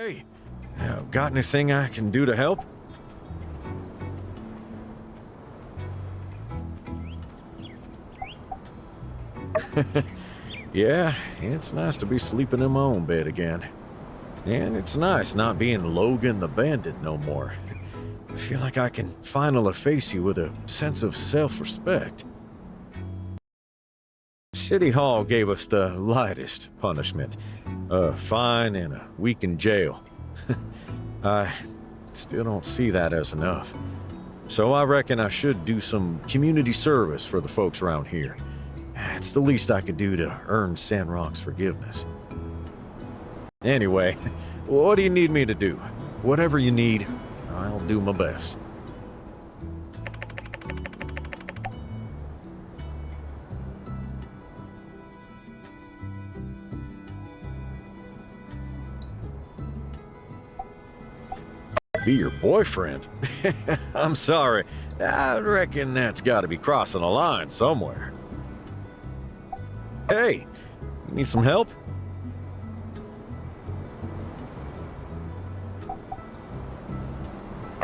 Hey, got anything I can do to help? Yeah, it's nice to be sleeping in my own bed again. And it's nice not being Logan the Bandit no more. I feel like I can finally face you with a sense of self-respect. City Hall gave us the lightest punishment. A fine and a week in jail. I still don't see that as enough. So I reckon I should do some community service for the folks around here. It's the least I could do to earn Sandrock's forgiveness. Anyway, what do you need me to do? Whatever you need, I'll do my best. Be your boyfriend? I'm sorry. I reckon that's gotta be crossing a line somewhere. Hey, you need some help?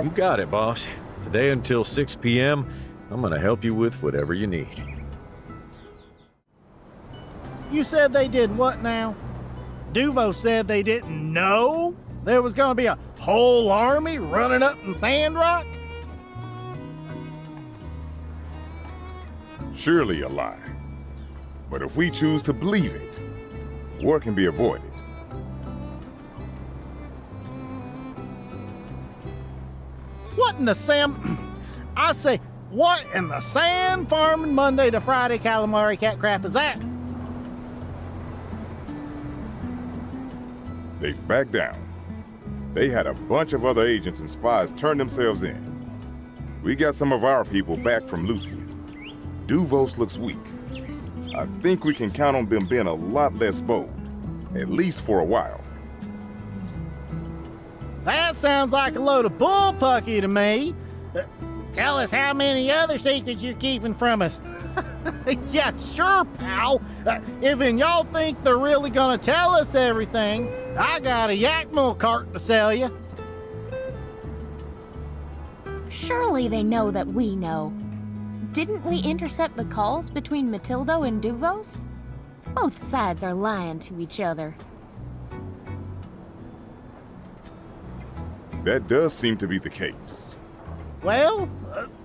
You got it, boss. Today until 6 p.m., I'm gonna help you with whatever you need. You said they did what now? Duvo said they didn't know there was gonna be a whole army running up in Sandrock? Surely a lie. But if we choose to believe it, war can be avoided. What in the Sam... I say, what in the sand farming Monday to Friday calamari cat crap is that? They've backed down. They had a bunch of other agents and spies turn themselves in. We got some of our people back from Lucian. Duvos looks weak. I think we can count on them being a lot less bold, at least for a while. That sounds like a load of bullpucky to me. Tell us how many other secrets you're keeping from us. Yeah, sure, pal. If y'all think they're really gonna tell us everything, I got a yak milk cart to sell you. Surely they know that we know. Didn't we intercept the calls between Matildo and Duvos? Both sides are lying to each other. That does seem to be the case. Well,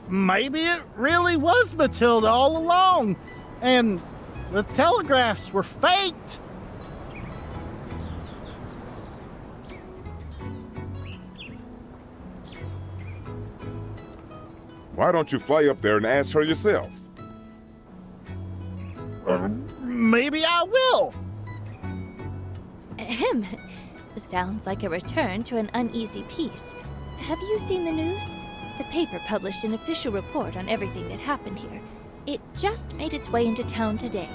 maybe it really was Matilda all along, and the telegraphs were faked. Why don't you fly up there and ask her yourself? Maybe I will. Ahem. Sounds like a return to an uneasy peace. Have you seen the news? The paper published an official report on everything that happened here. It just made its way into town today.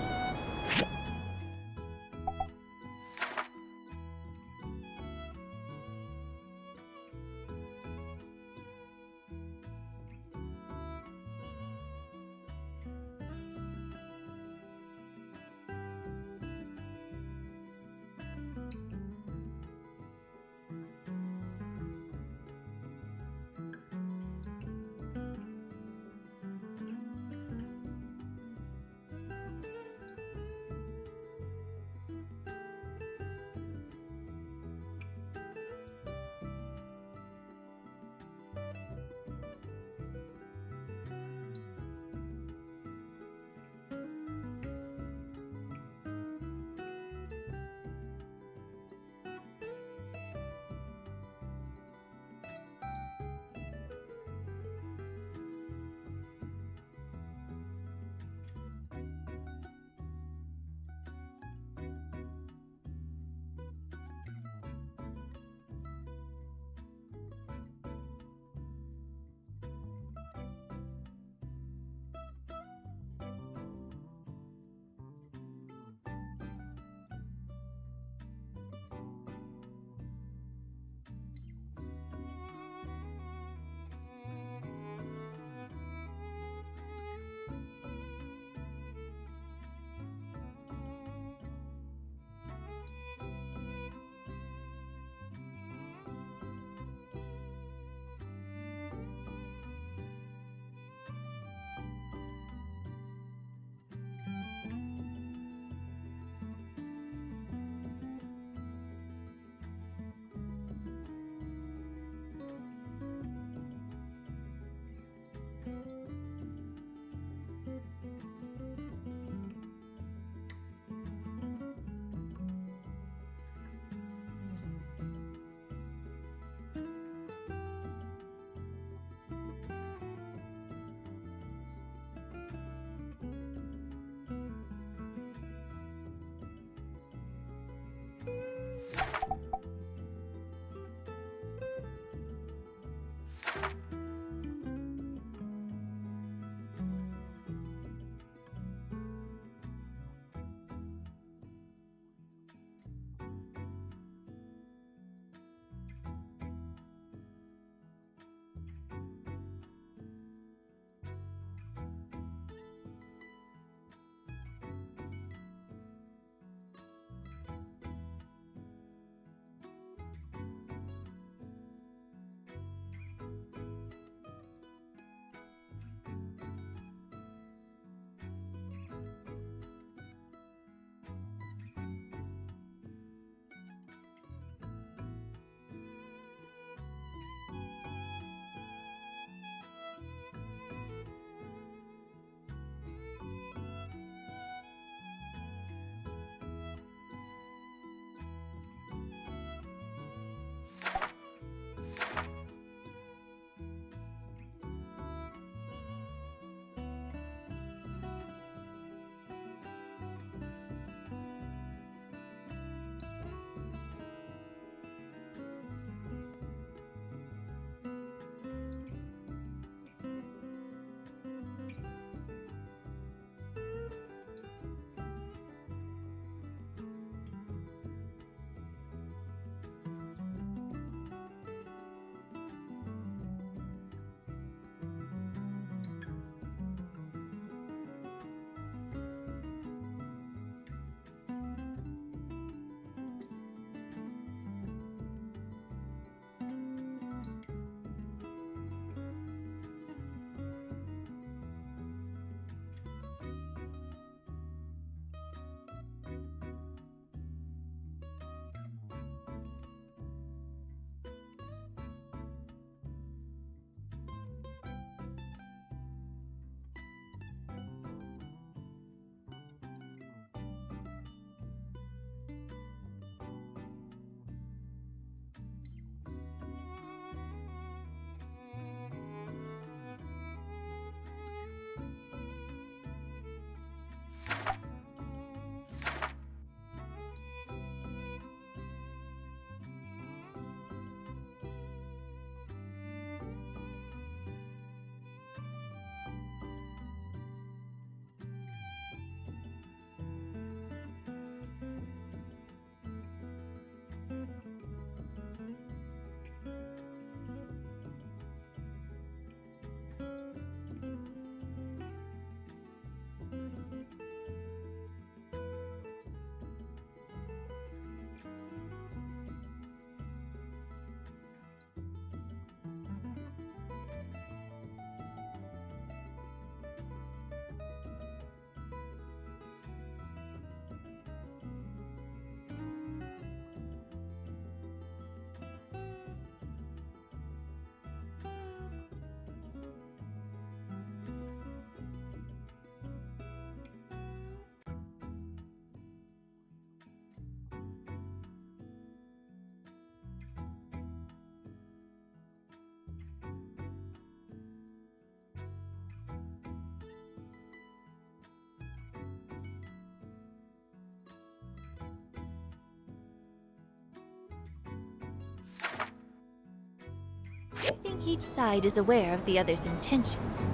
Each side is aware of the other's intentions.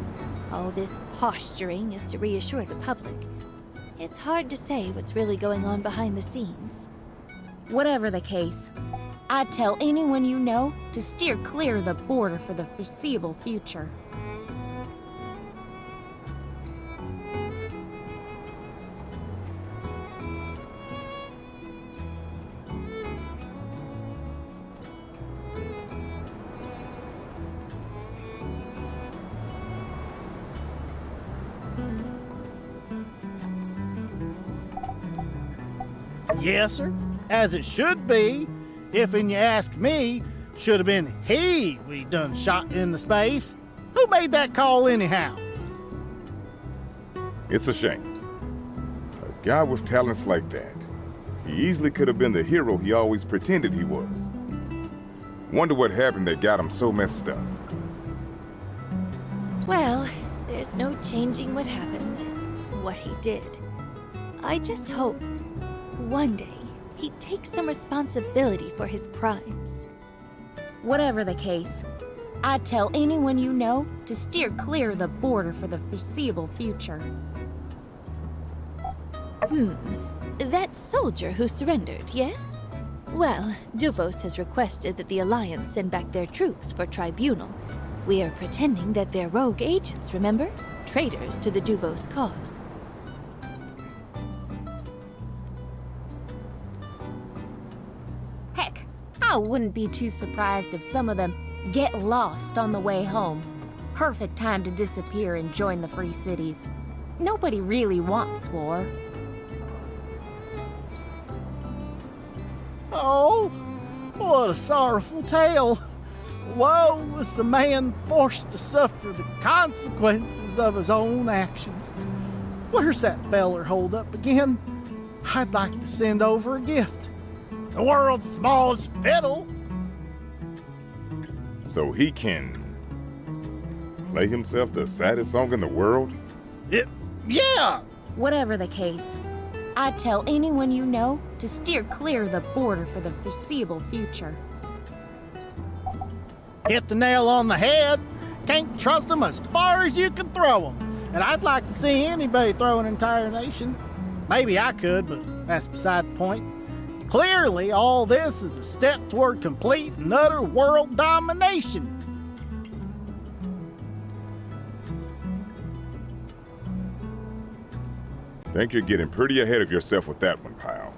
All this posturing is to reassure the public. It's hard to say what's really going on behind the scenes. Whatever the case, I'd tell anyone you know to steer clear of the border for the foreseeable future. Yes, sir. As it should be. If, and you ask me, should have been he we done shot in the space. Who made that call anyhow? It's a shame. A guy with talents like that. He easily could have been the hero he always pretended he was. Wonder what happened that got him so messed up. Well, there's no changing what happened, what he did. I just hope one day he'd take some responsibility for his crimes. Whatever the case, I'd tell anyone you know to steer clear of the border for the foreseeable future. That soldier who surrendered, yes? Well, Duvos has requested that the Alliance send back their troops for tribunal. We are pretending that they're rogue agents, remember? Traitors to the Duvos cause. Heck, I wouldn't be too surprised if some of them get lost on the way home. Perfect time to disappear and join the Free Cities. Nobody really wants war. Oh, what a sorrowful tale. Woe is the man forced to suffer the consequences of his own actions. Where's that feller holed up again? I'd like to send over a gift. The world's smallest fiddle. So he can play himself the saddest song in the world? Yeah! Whatever the case, I'd tell anyone you know to steer clear of the border for the foreseeable future. Hit the nail on the head. Can't trust them as far as you can throw them. And I'd like to see anybody throw an entire nation. Maybe I could, but that's beside the point. Clearly, all this is a step toward complete and utter world domination. Think you're getting pretty ahead of yourself with that one, pal.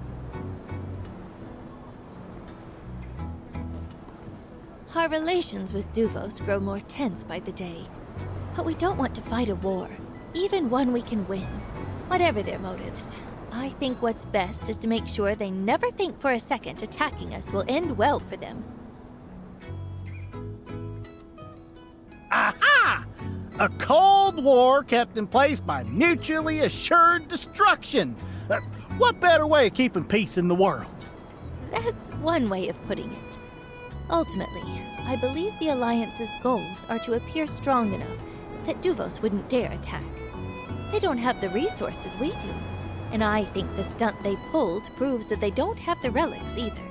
Our relations with Duvos grow more tense by the day. But we don't want to fight a war, even one we can win. Whatever their motives, I think what's best is to make sure they never think for a second attacking us will end well for them. Aha! A Cold War kept in place by mutually assured destruction. What better way of keeping peace in the world? That's one way of putting it. Ultimately, I believe the Alliance's goals are to appear strong enough that Duvos wouldn't dare attack. They don't have the resources we do, and I think the stunt they pulled proves that they don't have the relics either.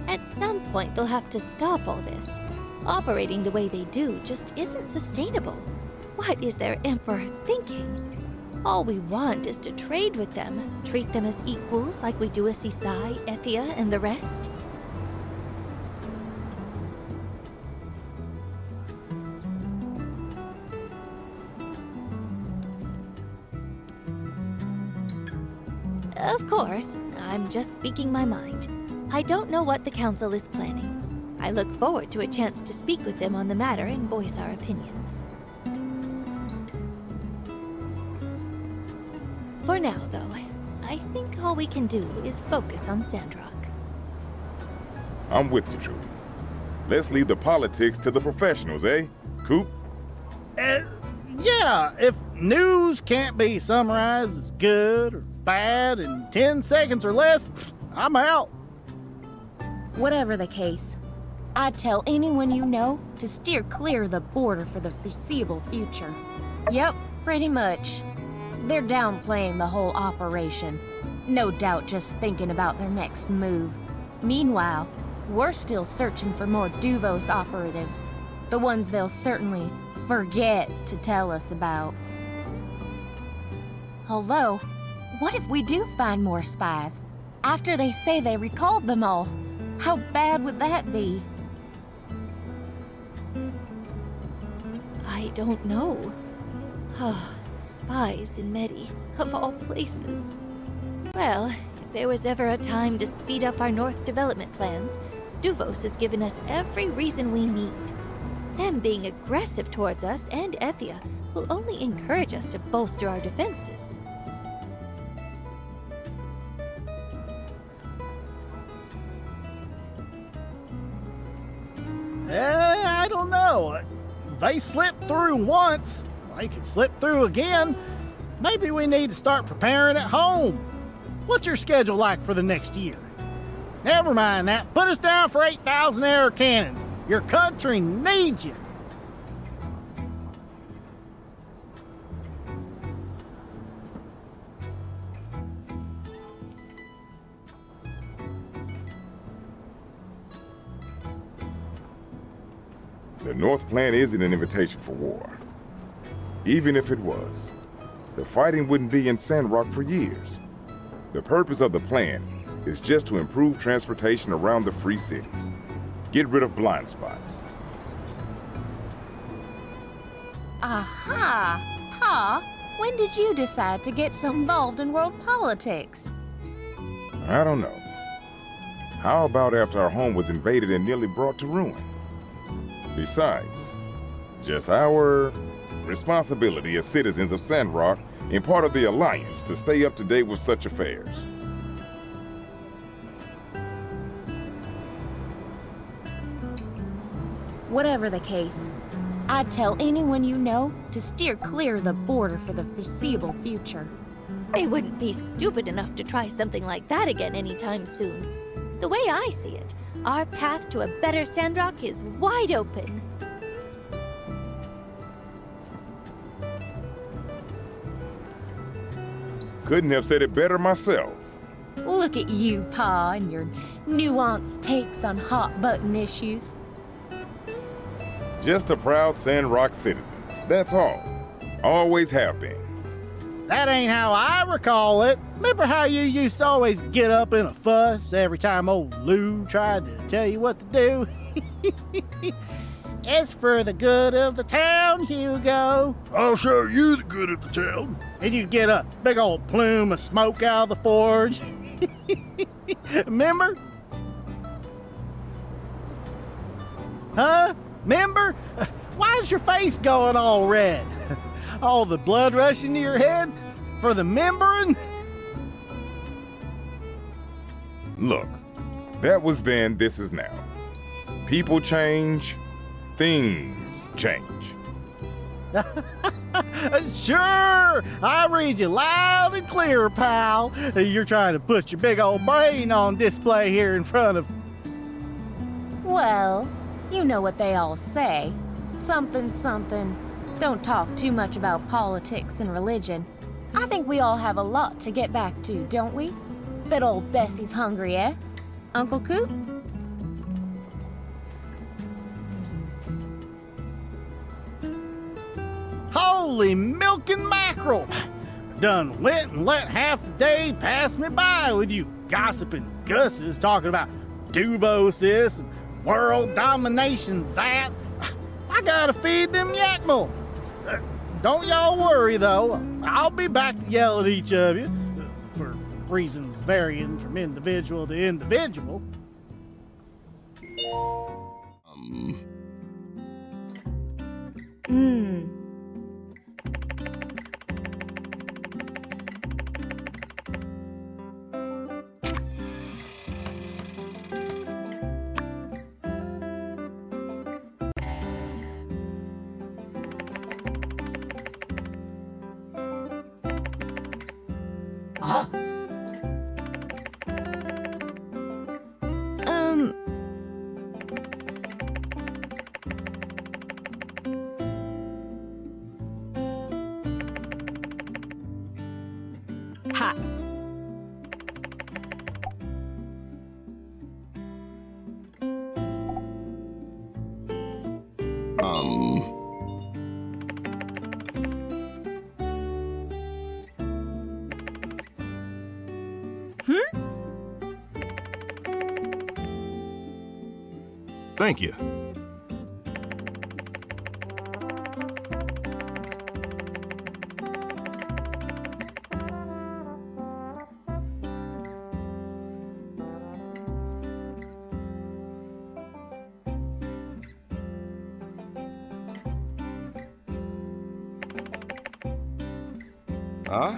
At some point, they'll have to stop all this. Operating the way they do just isn't sustainable. What is their emperor thinking? All we want is to trade with them, treat them as equals like we do with Sisai, Ethia, and the rest. Of course, I'm just speaking my mind. I don't know what the Council is planning. I look forward to a chance to speak with them on the matter and voice our opinions. For now, though, I think all we can do is focus on Sandrock. I'm with you, Trudy. Let's leave the politics to the professionals, eh? Coop? Yeah, if news can't be summarized as good or bad in 10 seconds or less, I'm out. Whatever the case, I'd tell anyone you know to steer clear of the border for the foreseeable future. Yep, pretty much. They're downplaying the whole operation. No doubt just thinking about their next move. Meanwhile, we're still searching for more Duvos operatives. The ones they'll certainly forget to tell us about. Although, what if we do find more spies? After they say they recalled them all, how bad would that be? I don't know. Spies in Medi, of all places. Well, if there was ever a time to speed up our North development plans, Duvos has given us every reason we need. Them being aggressive towards us and Ethia will only encourage us to bolster our defenses. I don't know. They slipped through once. They could slip through again. Maybe we need to start preparing at home. What's your schedule like for the next year? Never mind that. Put us down for 8,000 arrow cannons. Your country needs you. The North Plan isn't an invitation for war. Even if it was, the fighting wouldn't be in Sandrock for years. The purpose of the plan is just to improve transportation around the free cities. Get rid of blind spots. Aha! Pa, when did you decide to get so involved in world politics? I don't know. How about after our home was invaded and nearly brought to ruin? Besides, just our responsibility as citizens of Sandrock and part of the Alliance to stay up to date with such affairs. Whatever the case, I'd tell anyone you know to steer clear of the border for the foreseeable future. They wouldn't be stupid enough to try something like that again anytime soon. The way I see it, our path to a better Sandrock is wide open. Couldn't have said it better myself. Look at you, Pa, and your nuanced takes on hot-button issues. Just a proud Sandrock citizen. That's all. Always have been. That ain't how I recall it. Remember how you used to always get up in a fuss every time old Lou tried to tell you what to do? It's for the good of the town, Hugo. I'll show you the good of the town. And you'd get a big old plume of smoke out of the forge. Remember? Huh? Remember? Why's your face going all red? All the blood rushing to your head? For the membering? Look, that was then, this is now. People change, things change. Sure! I read you loud and clear, pal. You're trying to put your big old brain on display here in front of... Well, you know what they all say. Something, something. Don't talk too much about politics and religion. I think we all have a lot to get back to, don't we? Bet old Bessie's hungry, eh? Uncle Coop? Holy milk and mackerel! Done went and let half the day pass me by with you gossiping gusses talking about Duvos this and world domination that. I gotta feed them yakmel. Don't y'all worry though, I'll be back to yell at each of you, for reasons varying from individual to individual. Ha! Thank you. Huh?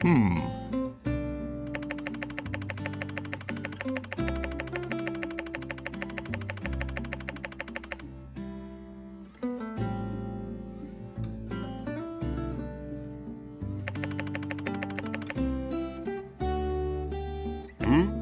Hmm. Hmm?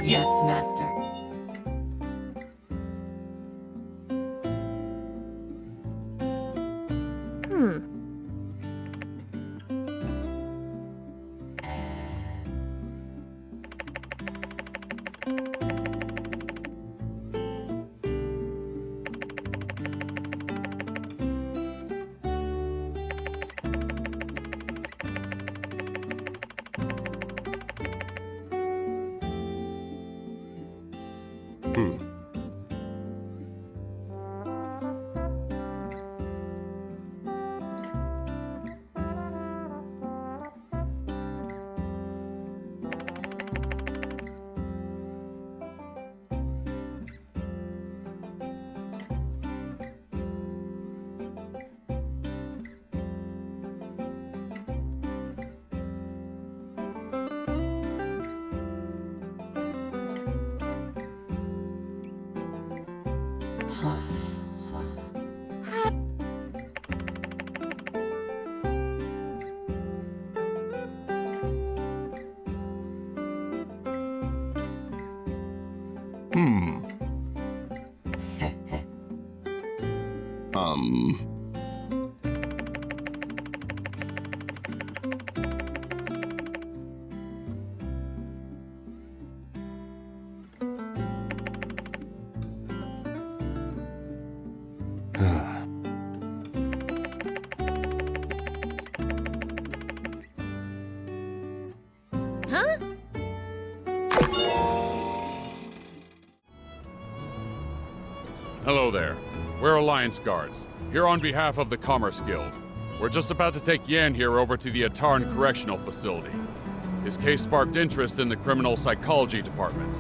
Yes, Master. Hmm. Um. Huh? Hello there. We're Alliance Guards, here on behalf of the Commerce Guild. We're just about to take Yan here over to the Atarn Correctional Facility. His case sparked interest in the Criminal Psychology Department.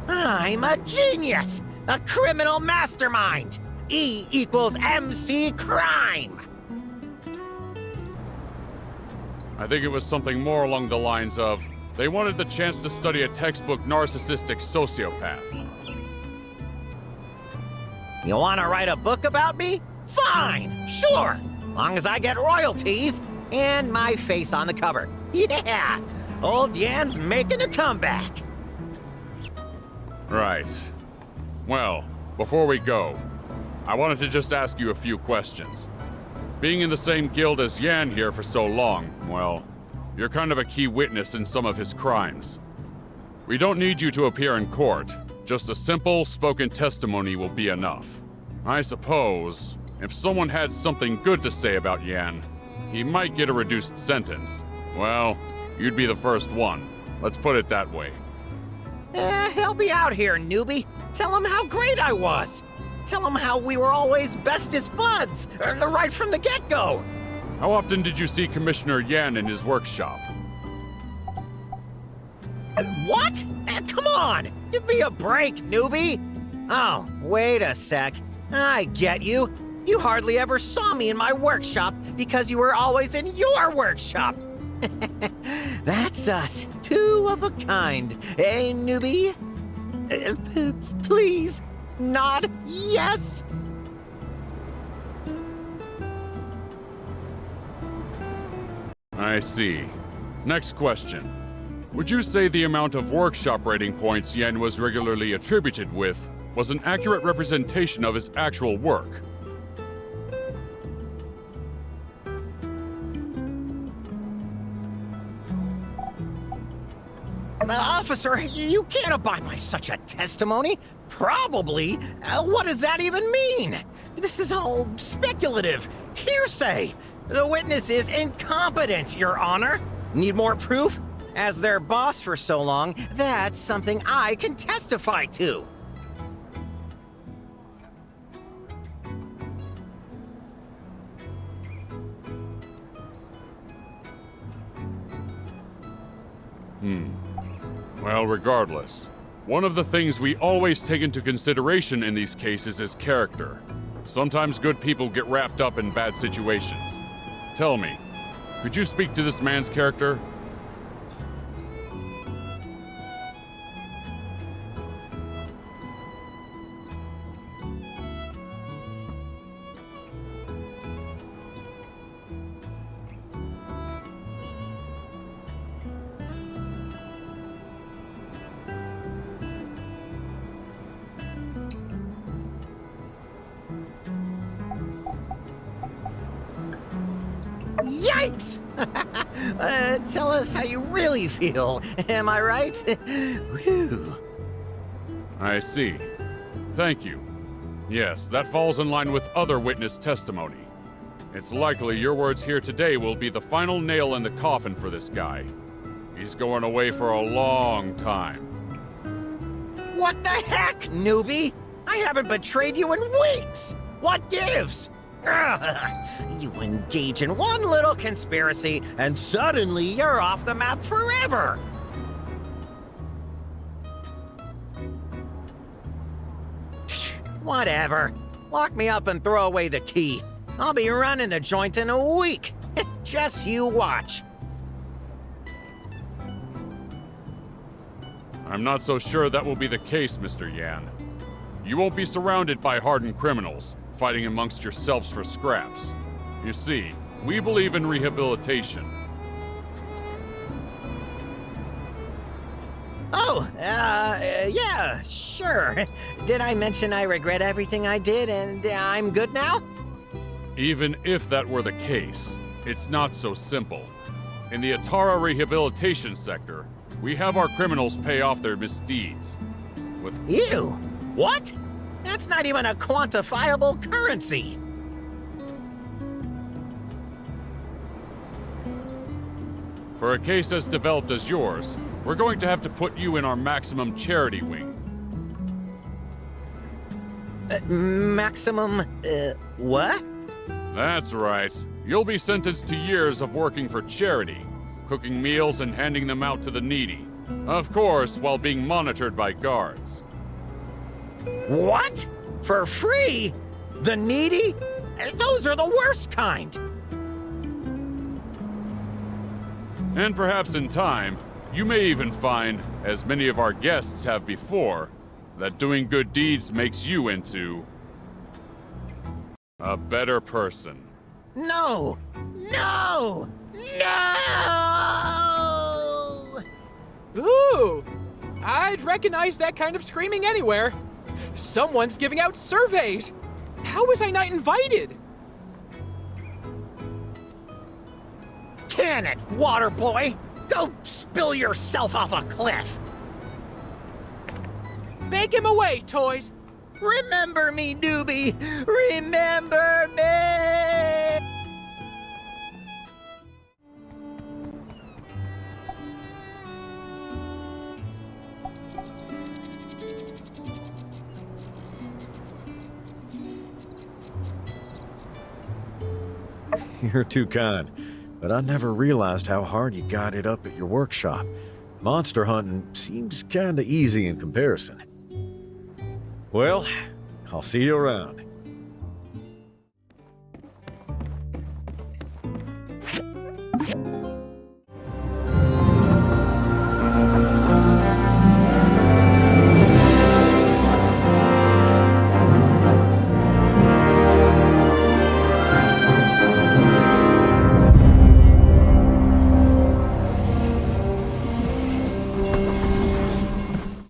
I'm a genius! A criminal mastermind! E equals MC crime! I think it was something more along the lines of, they wanted the chance to study a textbook narcissistic sociopath. You wanna write a book about me? Fine, sure! Long as I get royalties and my face on the cover. Yeah! Old Yan's making a comeback! Right. Well, before we go, I wanted to just ask you a few questions. Being in the same guild as Yan here for so long, well, you're kind of a key witness in some of his crimes. We don't need you to appear in court. Just a simple, spoken testimony will be enough. I suppose, if someone had something good to say about Yan, he might get a reduced sentence. Well, you'd be the first one. Let's put it that way. Help me out here, newbie. Tell him how great I was. Tell him how we were always bestest buds, right from the get-go. How often did you see Commissioner Yan in his workshop? What? Come on! Give me a break, newbie! Oh, wait a sec. I get you. You hardly ever saw me in my workshop because you were always in your workshop. That's us. Two of a kind. Eh, newbie? Please, nod yes. I see. Next question. Would you say the amount of workshop rating points Yan was regularly attributed with was an accurate representation of his actual work? Officer, you can't abide by such a testimony. Probably. What does that even mean? This is all speculative. Hearsay. The witness is incompetent, Your Honor. Need more proof? As their boss for so long, that's something I can testify to. Well, regardless, one of the things we always take into consideration in these cases is character. Sometimes good people get wrapped up in bad situations. Tell me, could you speak to this man's character? Yikes! Tell us how you really feel. Am I right? Whew. I see. Thank you. Yes, that falls in line with other witness testimony. It's likely your words here today will be the final nail in the coffin for this guy. He's going away for a long time. What the heck, newbie? I haven't betrayed you in weeks! What gives? You engage in one little conspiracy, and suddenly you're off the map forever! Whatever. Lock me up and throw away the key. I'll be running the joint in a week. Just you watch. I'm not so sure that will be the case, Mr. Yan. You won't be surrounded by hardened criminals, fighting amongst yourselves for scraps. You see, we believe in rehabilitation. Oh, yeah, sure. Did I mention I regret everything I did and I'm good now? Even if that were the case, it's not so simple. In the Atara rehabilitation sector, we have our criminals pay off their misdeeds. With Ew! What? That's not even a quantifiable currency! For a case as developed as yours, we're going to have to put you in our maximum charity wing. Maximum, what? That's right. You'll be sentenced to years of working for charity, cooking meals and handing them out to the needy. Of course, while being monitored by guards. What? For free? The needy? Those are the worst kind! And perhaps in time, you may even find, as many of our guests have before, that doing good deeds makes you into a better person. No! No! No! Ooh! I'd recognize that kind of screaming anywhere. Someone's giving out surveys. How was I not invited? Can it, water boy? Go spill yourself off a cliff. Bake him away, toys. Remember me, newbie. Remember me. You're too kind, but I never realized how hard you got it up at your workshop. Monster hunting seems kinda easy in comparison. Well, I'll see you around.